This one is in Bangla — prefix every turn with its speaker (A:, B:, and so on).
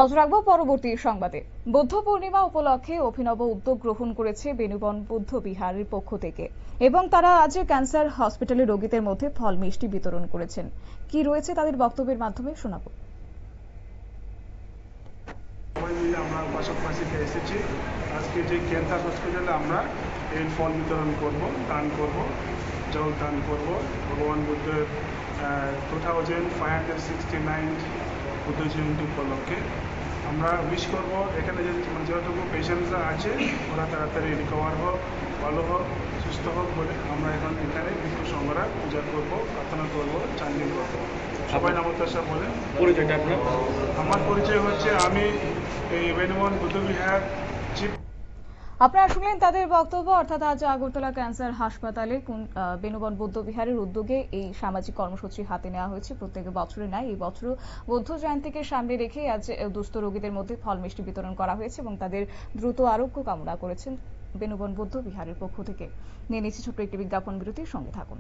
A: আজ রাখবো পরবর্তী সংবাদে। বুদ্ধ পূর্ণিমা উপলক্ষে অভিনব উদ্যোগ গ্রহণ করেছে বেনুবন বুদ্ধ বিহারের পক্ষ থেকে এবং তারা আজ ক্যান্সার হসপিটালে রোগীদের মধ্যে ফল মিষ্টি বিতরণ করেছেন। কি রয়েছে তাদের বক্তব্যের মাধ্যমে শোনাবো।
B: আমরা পাশাপাশিতে এসেছি। আজকে যে ক্যান্সার হসপিটালে আমরা এই ফল বিতরণ করব, দান করব, জল দান করব ভগবান বুদ্ধের 2569 বুদ্ধ জয়ন্তী উপলক্ষে। আমরা উইশ করব এখানে যে যতটুকু পেশেন্টরা আছে ওরা তাড়াতাড়ি রিকভার হোক, ভালো হোক, সুস্থ হোক বলে আমরা এখন এখানে ভিক্ষু সংঘরা পূজা করব, প্রার্থনা করব, চান্দিল করব। সবাই নমস্কার বলে।
C: পরিচয়টা আপনার?
B: আমার পরিচয় হচ্ছে আমি এই বেনুবন বুদ্ধ বিহার চিফ।
A: আপনারা শুনলেন তাদের বক্তব্য। অর্থাৎ আজ আগরতলা ক্যান্সার হাসপাতালে বেনুবন বৌদ্ধ বিহারের উদ্যোগে এই সামাজিক কর্মসূচি হাতে নেওয়া হয়েছে। প্রত্যেক বছরে নয়, এই বছর বুদ্ধ জয়ন্তীকে সামনে রেখে আজ দুস্থ রোগীদের মধ্যে ফল মিষ্টি বিতরণ করা হয়েছে এবং তাদের দ্রুত আরোগ্য কামনা করেছেন বেনুবন বৌদ্ধ বিহারের পক্ষ থেকে। নিয়ে নিচ্ছি ছোট্ট একটি বিজ্ঞাপন বিরতির সঙ্গে থাকুন।